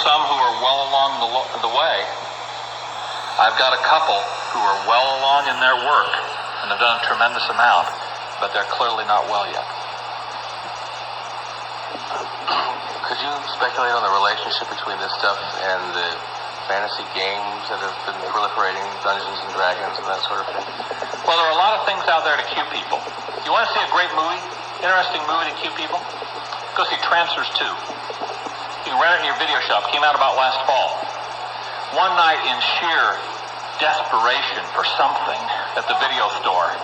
some who are well along the way. I've got a couple who are well along in their work and have done a tremendous amount, but they're clearly not well yet. Could you speculate on the relationship between this stuff and the fantasy games that have been proliferating, Dungeons and Dragons and that sort of thing? Well, there are a lot of things out there to cue people. You want to see a great movie, interesting movie to cue people? Go see Trancers 2. You can rent it in your video shop. Came out about last fall. One night in sheer desperation for something at the video store.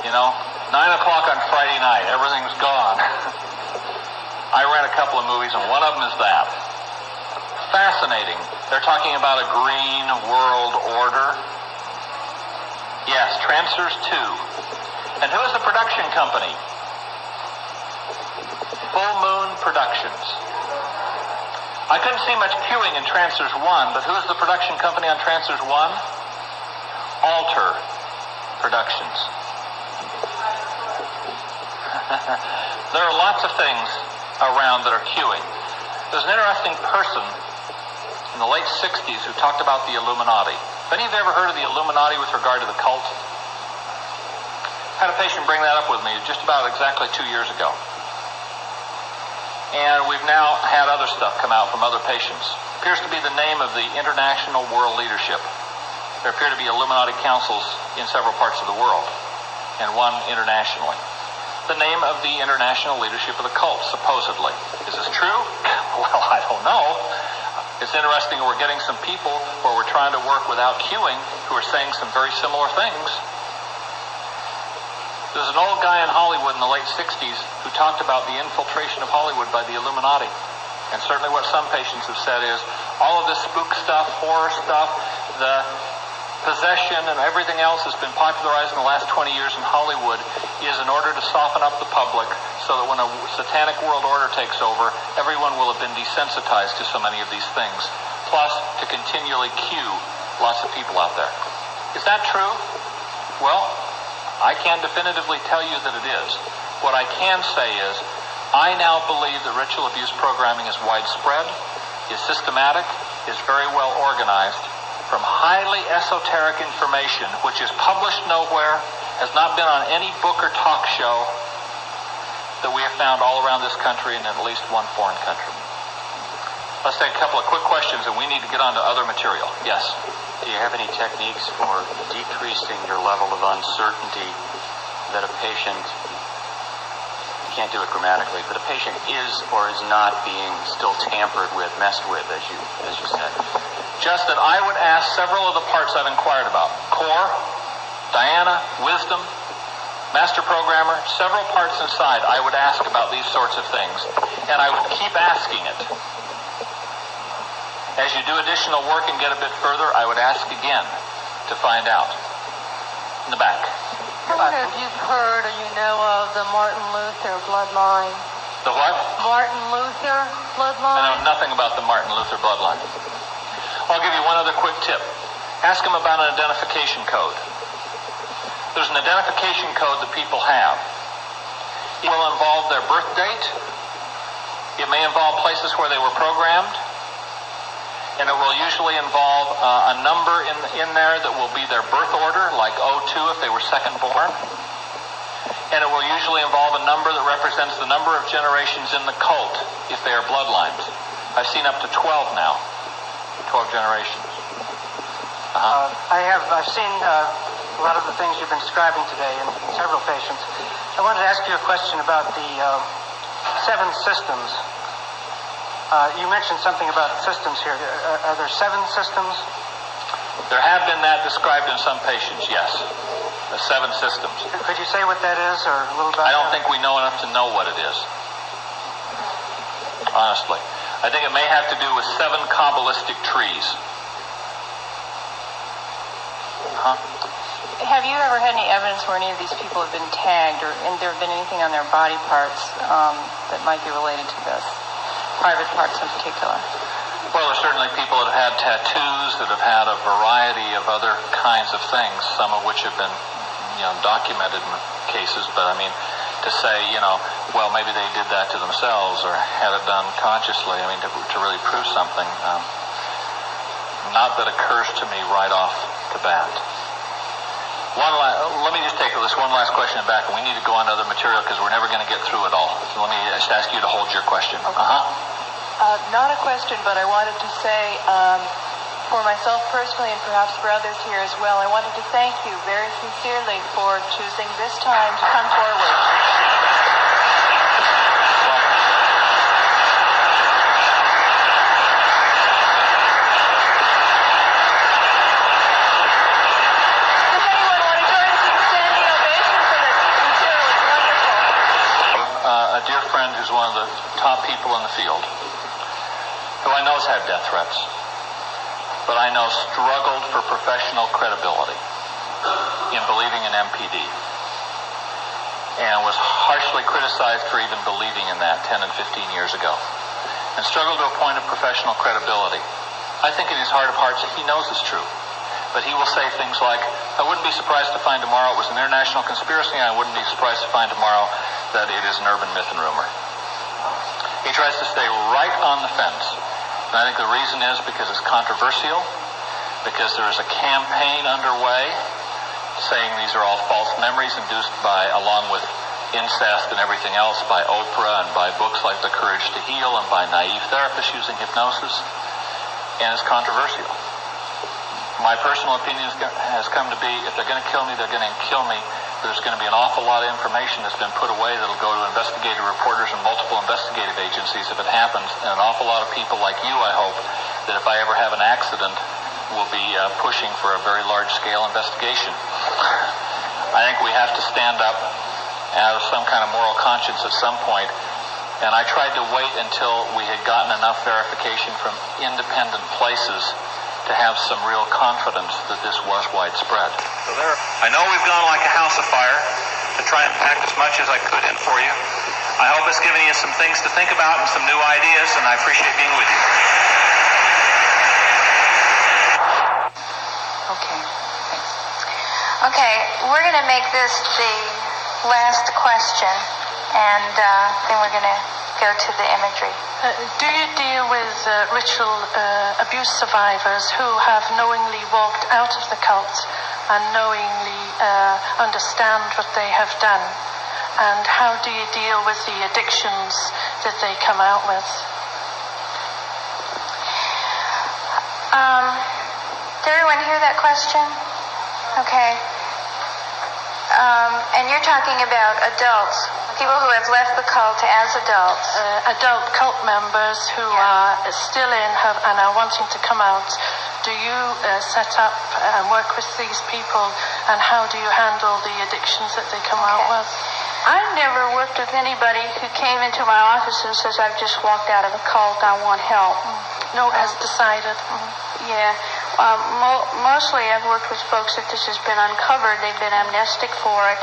9 o'clock on Friday night, everything's gone. I rent a couple of movies, and one of them is that. Fascinating. They're talking about a green world order. Yes, Trancers 2. And who is the production company? Full Moon Productions. I couldn't see much queuing in Trancers 1, but who is the production company on Trancers 1? Alter Productions. There are lots of things around that are queuing. There's an interesting person in the late 60s who talked about the Illuminati. Have any of you ever heard of the Illuminati with regard to the cult? I had a patient bring that up with me just about exactly 2 years ago. And we've now had other stuff come out from other patients. It appears to be the name of the international world leadership. There appear to be Illuminati councils in several parts of the world, and one internationally. The name of the international leadership of the cult, supposedly. Is this true? Well, I don't know. It's interesting we're getting some people where we're trying to work without queuing who are saying some very similar things. There's an old guy in Hollywood in the late 60s who talked about the infiltration of Hollywood by the Illuminati. And certainly what some patients have said is all of this spook stuff, horror stuff, the possession and everything else has been popularized in the last 20 years in Hollywood is in order to soften up the public so that when a satanic world order takes over, everyone will have been desensitized to so many of these things. Plus, to continually cue lots of people out there. Is that true? Well, I can't definitively tell you that it is. What I can say is, I now believe that ritual abuse programming is widespread, is systematic, is very well organized, from highly esoteric information, which is published nowhere, has not been on any book or talk show that we have found all around this country and in at least one foreign country. Let's take a couple of quick questions, and we need to get on to other material. Yes? Do you have any techniques for decreasing your level of uncertainty that a patient, you can't do it grammatically, but a patient is or is not being still tampered with, messed with, as you said? Just that I would ask several of the parts I've inquired about. Core, Diana, Wisdom, Master Programmer, several parts inside I would ask about these sorts of things. And I would keep asking it. As you do additional work and get a bit further, I would ask again to find out. In the back. I wonder if you've heard or you know of the Martin Luther bloodline. The what? Martin Luther bloodline? I know nothing about the Martin Luther bloodline. I'll give you one other quick tip. Ask them about an identification code. There's an identification code that people have. It will involve their birth date. It may involve places where they were programmed. And it will usually involve a number in there that will be their birth order, like 02 if they were second born. And it will usually involve a number that represents the number of generations in the cult if they are bloodlines. I've seen up to 12 now. 12 generations. I've seen a lot of the things you've been describing today in several patients. I wanted to ask you a question about the 7 systems. You mentioned something about systems here. Are there 7 systems? There have been that described in some patients, yes. The 7 systems. Could you say what that is, or a little about I don't that? think we know enough to know what it is. Honestly. I think it may have to do with 7 Kabbalistic trees. Have you ever had any evidence where any of these people have been tagged, or there have been anything on their body parts that might be related to this? Private parts in particular? Well, there's certainly people that have had tattoos, that have had a variety of other kinds of things, some of which have been, documented in cases. But I mean, to say, well, maybe they did that to themselves or had it done consciously, I mean, to really prove something. Not that occurs to me right off the bat. Let me just take this one last question back, and we need to go on to other material because we're never going to get through it all. So let me just ask you to hold your question. Okay. Not a question, but I wanted to say, for myself personally and perhaps for others here as well, I wanted to thank you very sincerely for choosing this time to come forward. Who's one of the top people in the field, who I know has had death threats, but I know struggled for professional credibility in believing in MPD, and was harshly criticized for even believing in that 10 and 15 years ago, and struggled to a point of professional credibility. I think in his heart of hearts he knows it's true, but he will say things like, I wouldn't be surprised to find tomorrow it was an international conspiracy, and I wouldn't be surprised to find tomorrow that it is an urban myth and rumor. He tries to stay right on the fence. And I think the reason is because it's controversial, because there is a campaign underway saying these are all false memories induced by, along with incest and everything else, by Oprah and by books like The Courage to Heal and by naive therapists using hypnosis. And it's controversial. My personal opinion has come to be, if they're going to kill me, they're going to kill me. There's going to be an awful lot of information that's been put away that'll go to investigative reporters and multiple investigative agencies if it happens, and an awful lot of people like you, I hope, that if I ever have an accident, will be pushing for a very large-scale investigation. I think we have to stand up out of some kind of moral conscience at some point, and I tried to wait until we had gotten enough verification from independent places to have some real confidence that this was widespread. So I know we've gone like a house of fire to try and pack as much as I could in for you. I hope it's given you some things to think about and some new ideas, and I appreciate being with you. Okay, thanks. Okay, we're going to make this the last question, and then we're going to go to the imagery. Do you deal with ritual abuse survivors who have knowingly walked out of the cult and knowingly understand what they have done? And how do you deal with the addictions that they come out with? Did everyone hear that question? Okay. And you're talking about adults, people who have left the cult as adults. Adult cult members who are still in and are wanting to come out. Do you set up and work with these people, and how do you handle the addictions that they come out with? I've never worked with anybody who came into my office and says, I've just walked out of a cult, I want help. No, as decided. Yeah. Mostly I've worked with folks that this has been uncovered. They've been amnestic for it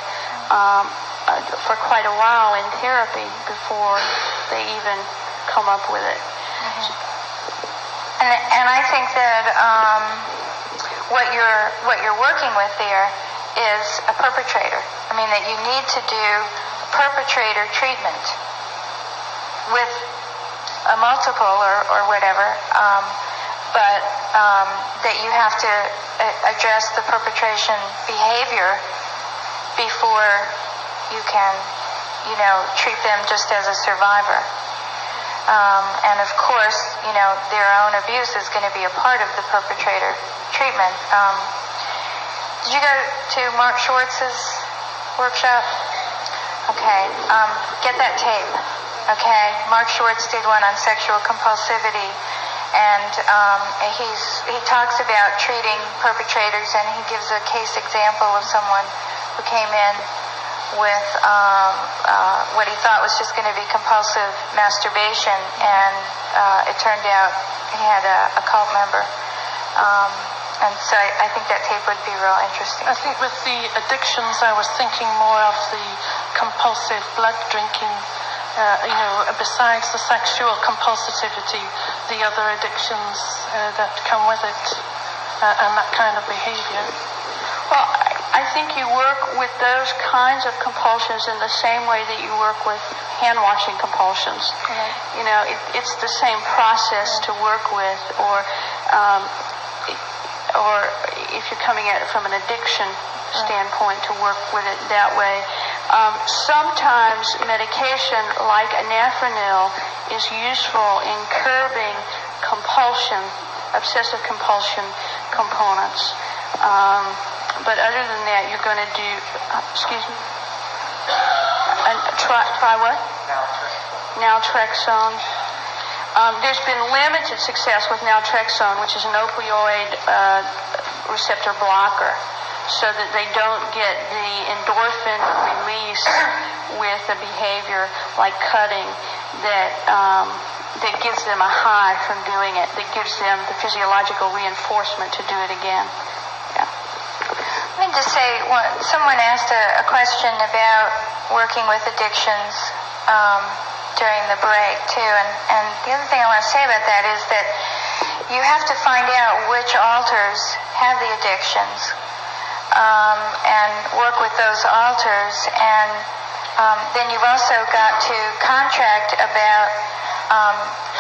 for quite a while in therapy before they even come up with it. And I think that what you're working with there is a perpetrator. I mean, that you need to do perpetrator treatment with a multiple or whatever, but that you have to address the perpetration behavior before you can, treat them just as a survivor. And of course, their own abuse is going to be a part of the perpetrator treatment. Did you go to Mark Schwartz's workshop? Okay. Get that tape. Okay. Mark Schwartz did one on sexual compulsivity, and he talks about treating perpetrators, and he gives a case example of someone who came in with what he thought was just going to be compulsive masturbation, and it turned out he had a cult member. And so I think that tape would be real interesting. I think with the addictions, I was thinking more of the compulsive blood drinking, besides the sexual compulsivity, the other addictions that come with it, and that kind of behavior. Well, I think you work with those kinds of compulsions in the same way that you work with hand-washing compulsions. You know, it's the same process to work with, or if you're coming at it from an addiction standpoint, to work with it that way. Sometimes medication like anafranil is useful in curbing compulsion, obsessive compulsion components. But other than that, you're going to do, excuse me? Try what? Naltrexone. There's been limited success with naltrexone, which is an opioid receptor blocker, so that they don't get the endorphin release with a behavior like cutting that gives them a high from doing it, that gives them the physiological reinforcement to do it again. Let me just say, someone asked a question about working with addictions during the break, too. And the other thing I want to say about that is that you have to find out which alters have the addictions and work with those alters. And then you've also got to contract about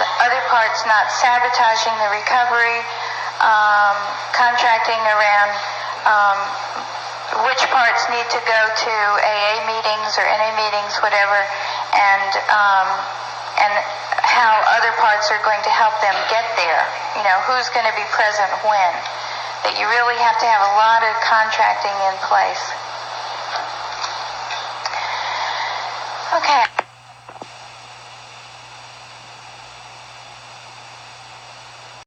the other parts not sabotaging the recovery, contracting around which parts need to go to AA meetings or NA meetings, whatever, and how other parts are going to help them get there. You know, who's going to be present when. That you really have to have a lot of contracting in place. Okay.